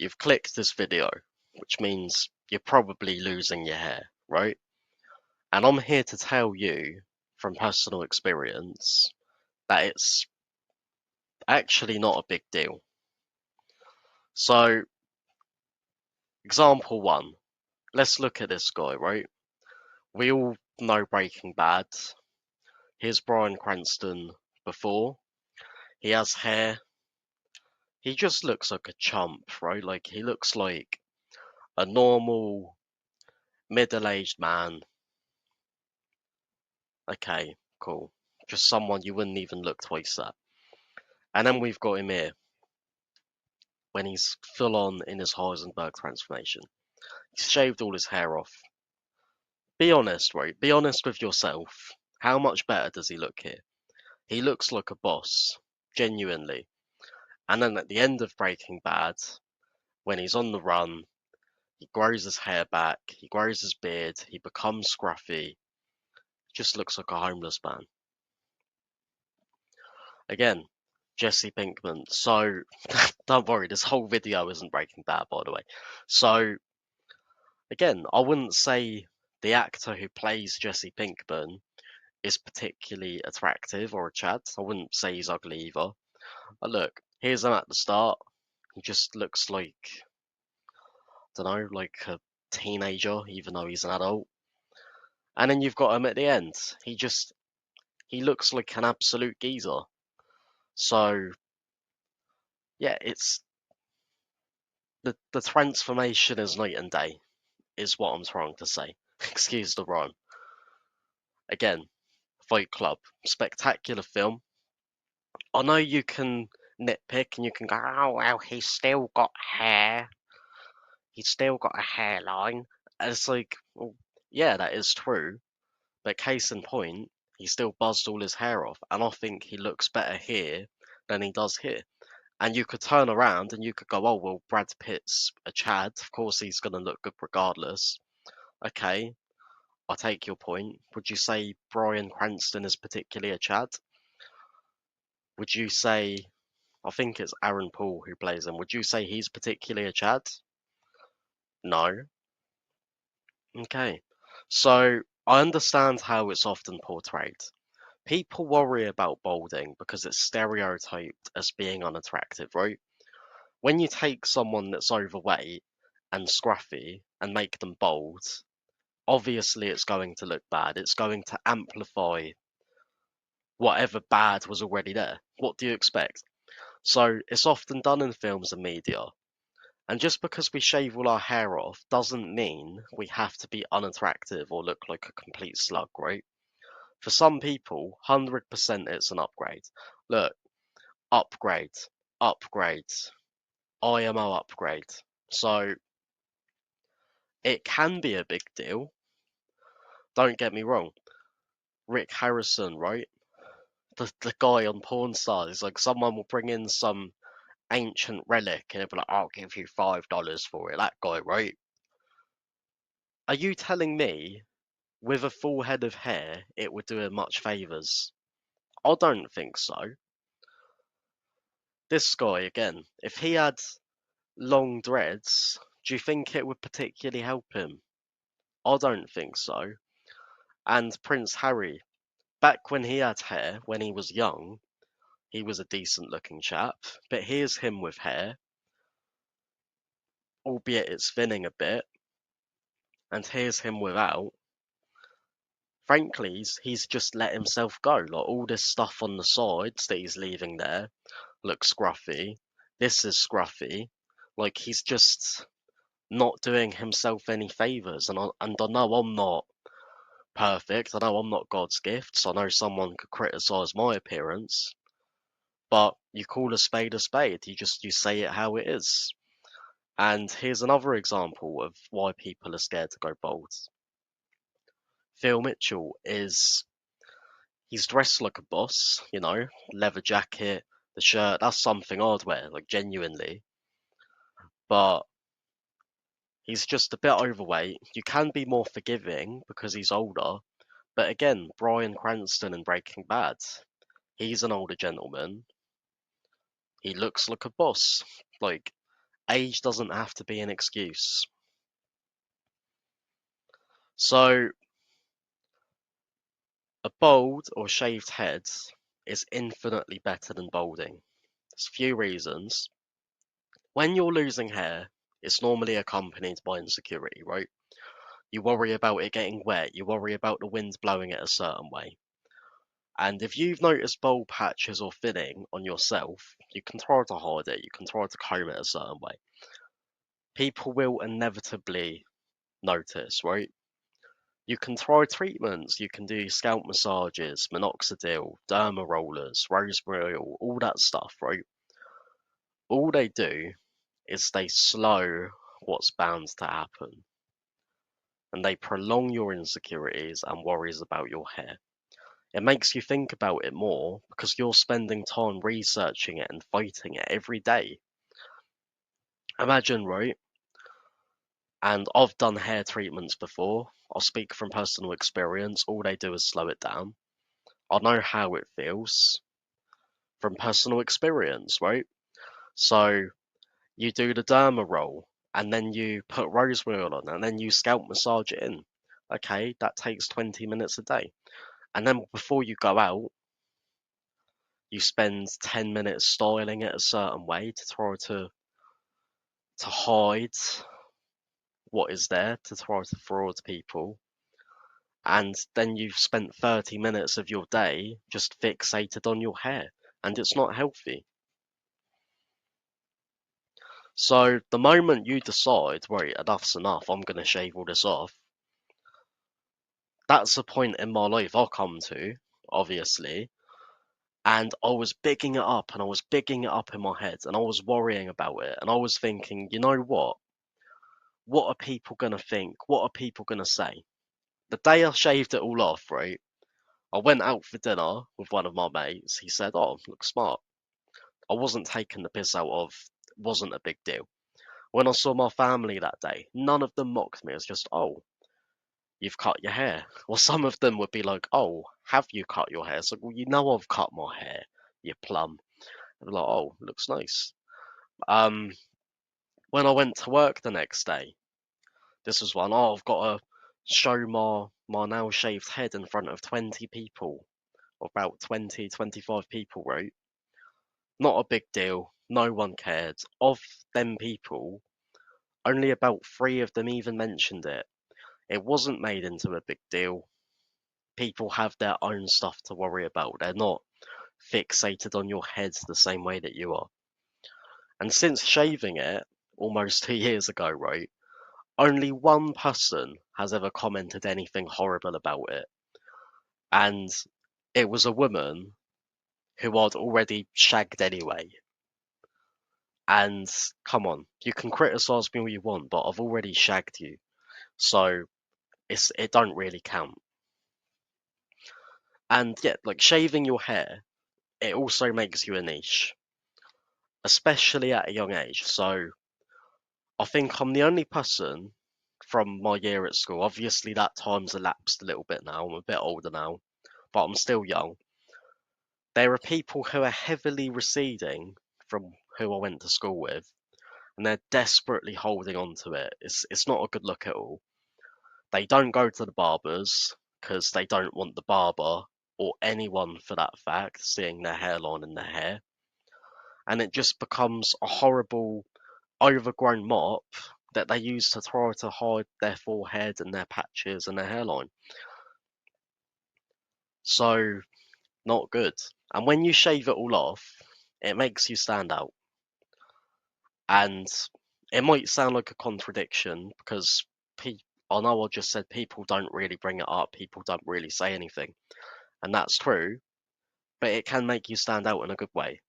you've clicked this video, which means you're probably losing your hair, right? And I'm here to tell you from personal experience that it's actually not a big deal. So, example one, let's look at this guy, right? We all know Breaking Bad. Here's Bryan Cranston before. He has hair. He just looks like a chump, right? Like, he looks like a normal, middle-aged man. Okay, cool. Just someone you wouldn't even look twice at. And then we've got him here, when he's full on in his Heisenberg transformation. He's shaved all his hair off. Be honest, right? Be honest with yourself. How much better does he look here? He looks like a boss, genuinely. And then at the end of Breaking Bad, when he's on the run, he grows his hair back, he grows his beard, he becomes scruffy, just looks like a homeless man. Again, Jesse Pinkman. So, don't worry, this whole video isn't Breaking Bad, by the way. So, again, I wouldn't say the actor who plays Jesse Pinkman is particularly attractive or a Chad. I wouldn't say he's ugly either. But look, here's him at the start. He just looks like, I don't know, like a teenager, even though he's an adult. And then you've got him at the end. He looks like an absolute geezer. So, yeah, it's the transformation is night and day, is what I'm trying to say. Excuse the rhyme. Again, Fight Club, spectacular film. I know you can nitpick and you can go, oh, well, he's still got hair. He's still got a hairline. And it's like, well, yeah, that is true. But case in point, he still buzzed all his hair off. And I think he looks better here than he does here. And you could turn around and you could go, oh, well, Brad Pitt's a Chad. Of course, he's going to look good regardless. Okay, I take your point. Would you say Bryan Cranston is particularly a Chad? Would you say, I think it's Aaron Paul who plays him, would you say he's particularly a Chad? No. Okay. So I understand how it's often portrayed. People worry about balding because it's stereotyped as being unattractive, right? When you take someone that's overweight and scruffy and make them bald, obviously it's going to look bad. It's going to amplify whatever bad was already there. What do you expect? So it's often done in films and media. And just because we shave all our hair off doesn't mean we have to be unattractive or look like a complete slug, right? For some people, 100% it's an upgrade. Look, upgrade, upgrade, IMO upgrade. So it can be a big deal. Don't get me wrong. Rick Harrison, right? The guy on Porn Stars, like someone will bring in some ancient relic and they'll be like, I'll give you $5 for it. That guy, right? Are you telling me with a full head of hair it would do him much favours? I don't think so. This guy, again, if he had long dreads, do you think it would particularly help him? I don't think so. And Prince Harry, back when he had hair, when he was young, he was a decent looking chap. But here's him with hair, albeit it's thinning a bit, and here's him without. Frankly, he's just let himself go. Like all this stuff on the sides that he's leaving there looks scruffy. This is scruffy. Like he's just not doing himself any favors. And I know I'm not perfect. I know I'm not God's gift. So I know someone could criticize my appearance, but you call a spade a spade. You say it how it is. And here's another example of why people are scared to go bold. Phil Mitchell is he's dressed like a boss, you know, leather jacket, the shirt, that's something I'd wear, like genuinely. But he's just a bit overweight. You can be more forgiving because he's older. But again, Bryan Cranston in Breaking Bad, he's an older gentleman. He looks like a boss. Like age doesn't have to be an excuse. So, a bald or shaved head is infinitely better than balding. There's a few reasons. When you're losing hair, it's normally accompanied by insecurity, right? You worry about it getting wet, you worry about the wind blowing it a certain way. And if you've noticed bald patches or thinning on yourself, you can try to hide it, you can try to comb it a certain way. People will inevitably notice, right? You can try treatments, you can do scalp massages, minoxidil, derma rollers, rosemary oil, all that stuff, right? All they do is they slow what's bound to happen, and they prolong your insecurities and worries about your hair. It makes you think about it more because you're spending time researching it and fighting it every day. Imagine, right? And I've done hair treatments before. I'll speak from personal experience. All they do is slow it down. I know how it feels from personal experience, right? So you do the derma roll, and then you put rosemary oil on, and then you scalp massage it in. Okay, that takes 20 minutes a day. And then before you go out, you spend 10 minutes styling it a certain way to try to hide what is there, to try to fraud people. And then you've spent 30 minutes of your day just fixated on your hair, and it's not healthy. So the moment you decide, right, enough's enough, I'm going to shave all this off, that's a point in my life I'll come to, obviously. And I was bigging it up and I was bigging it up in my head and I was worrying about it. And I was thinking, you know what? What are people going to think? What are people going to say? The day I shaved it all off, right? I went out for dinner with one of my mates. He said, "Oh, look smart." I wasn't taking the piss out of, wasn't a big deal. When I saw my family that day, none of them mocked me. It's just, "Oh, you've cut your hair." Well, some of them would be like, "Oh, have you cut your hair?" So, well, you know I've cut my hair, you plum. And I'm like, "Oh, looks nice." Um, when I went to work the next day, this was one, oh, I've got to show my now shaved head in front of 20 people, or about 20, 25 people, right? Not a big deal. No one cared. Of them people, only about three of them even mentioned it. It wasn't made into a big deal. People have their own stuff to worry about. They're not fixated on your head the same way that you are. And since shaving it almost 2 years ago, right, only one person has ever commented anything horrible about it. And it was a woman who I'd already shagged anyway. And come on, you can criticize me all you want, but I've already shagged you. So it don't really count. And yeah, like shaving your hair, it also makes you a niche, especially at a young age. So I think I'm the only person from my year at school. Obviously, that time's elapsed a little bit now. I'm a bit older now, but I'm still young. There are people who are heavily receding from who I went to school with, and they're desperately holding on to it. It's not a good look at all. They don't go to the barbers because they don't want the barber or anyone for that fact seeing their hairline in their hair, and it just becomes a horrible overgrown mop that they use to try to hide their forehead and their patches and their hairline. So, not good. And when you shave it all off, it makes you stand out. And it might sound like a contradiction because I know I just said people don't really bring it up, people don't really say anything. And that's true, but it can make you stand out in a good way.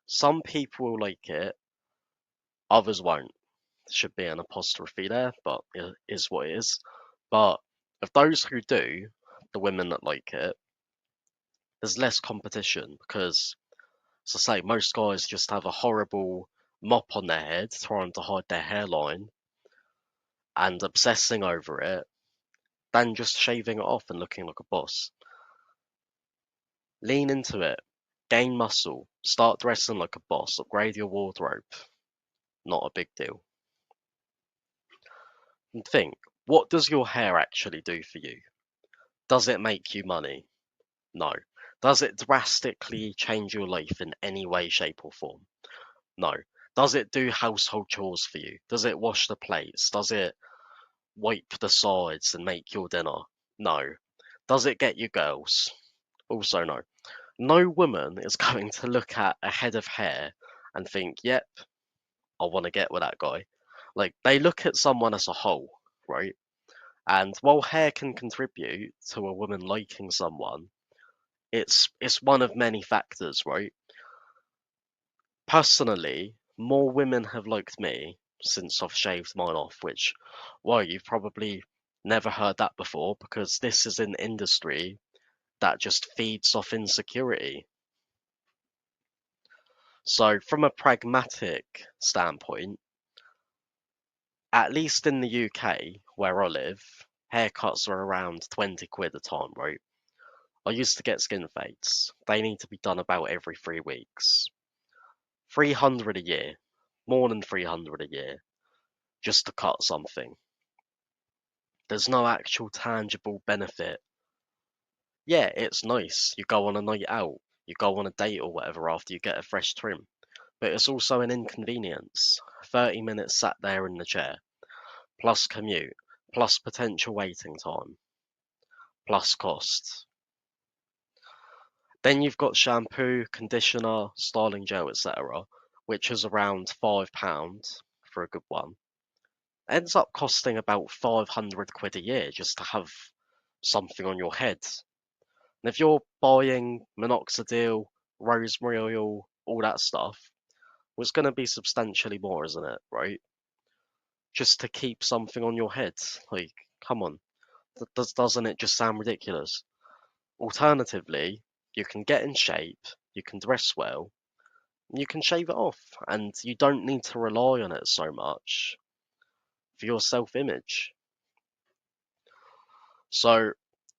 Some people will like it, others won't. Should be an apostrophe there, but it is what it is. But of those who do, the women that like it, there's less competition because, as I say, most guys just have a horrible mop on their head trying to hide their hairline and obsessing over it than just shaving it off and looking like a boss. Lean into it, gain muscle, start dressing like a boss, upgrade your wardrobe. not a big deal. And think, what does your hair actually do for you? Does it make you money? No. Does it drastically change your life in any way, shape, or form? No. Does it do household chores for you? Does it wash the plates? Does it wipe the sides and make your dinner? No. Does it get you girls? Also no. No woman is going to look at a head of hair and think, yep, I want to get with that guy. Like, they look at someone as a whole, right? And while hair can contribute to a woman liking someone, it's one of many factors, right? Personally, more women have liked me since I've shaved mine off, which, well, you've probably never heard that before because this is an industry that just feeds off insecurity. So, from a pragmatic standpoint, at least in the UK, where I live, haircuts are around 20 quid a time, right? I used to get skin fades. They need to be done about every 3 weeks. 300 a year, more than 300 a year, just to cut something. There's no actual tangible benefit. Yeah, it's nice. You go on a night out, you go on a date or whatever after you get a fresh trim. But it's also an inconvenience. 30 minutes sat there in the chair, plus commute, plus potential waiting time, plus cost. Then you've got shampoo, conditioner, styling gel, etc., which is around £5 for a good one. Ends up costing about 500 quid a year just to have something on your head. And if you're buying minoxidil, rosemary oil, all that stuff, well, it's going to be substantially more, isn't it? Right? Just to keep something on your head. Like, come on. Doesn't it just sound ridiculous? Alternatively, you can get in shape, you can dress well, you can shave it off, and you don't need to rely on it so much for your self image. So,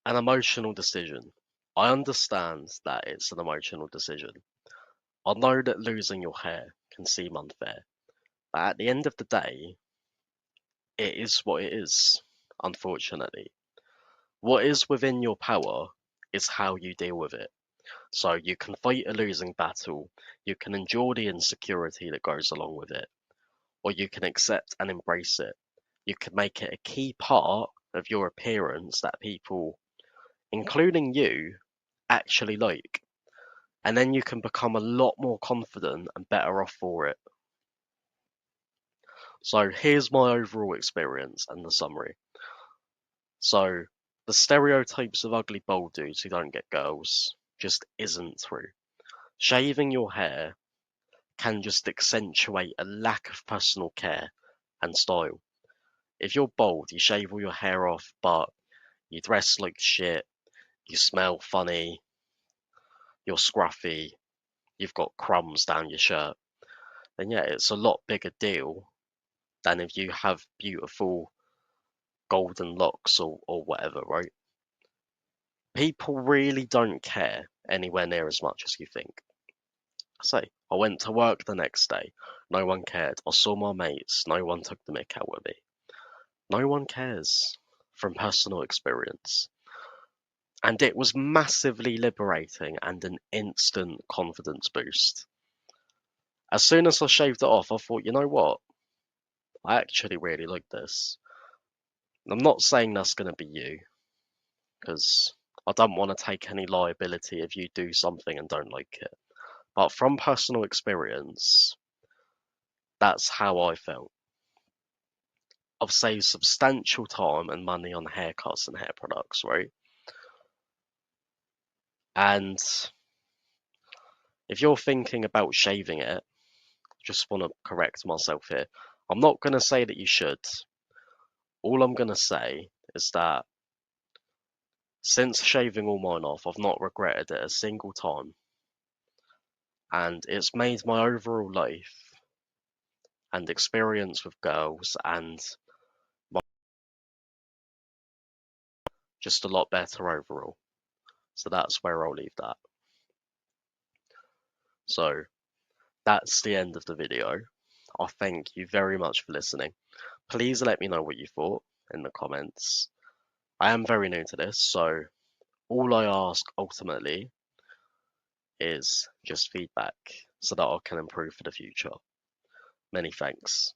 an emotional decision. I understand that it's an emotional decision. I know that losing your hair can seem unfair, but at the end of the day, it is what it is, unfortunately. What is within your power is how you deal with it. So you can fight a losing battle, you can endure the insecurity that goes along with it, or you can accept and embrace it. You can make it a key part of your appearance that people, including you, actually like. And then you can become a lot more confident and better off for it. So here's my overall experience and the summary. So the stereotypes of ugly bald dudes who don't get girls just isn't true. Shaving your hair can just accentuate a lack of personal care and style. If you're bald, you shave all your hair off, but you dress like shit, you smell funny, you're scruffy, you've got crumbs down your shirt, then yeah, it's a lot bigger deal than if you have beautiful golden locks or whatever, right? People really don't care anywhere near as much as you think. Say, I went to work the next day, no one cared. I saw my mates, no one took the mick out with me. No one cares from personal experience. And it was massively liberating and an instant confidence boost. As soon as I shaved it off, I thought, you know what? I actually really like this. I'm not saying that's going to be you, because I don't want to take any liability if you do something and don't like it. But from personal experience, that's how I felt. I've saved substantial time and money on haircuts and hair products, right? And if you're thinking about shaving it, just want to correct myself here. I'm not going to say that you should. All I'm going to say is that since shaving all mine off, I've not regretted it a single time. And it's made my overall life and experience with girls and just a lot better overall. So that's where I'll leave that. So that's the end of the video. I thank you very much for listening. Please let me know what you thought in the comments. I am very new to this, so all I ask ultimately is just feedback so that I can improve for the future. Many thanks.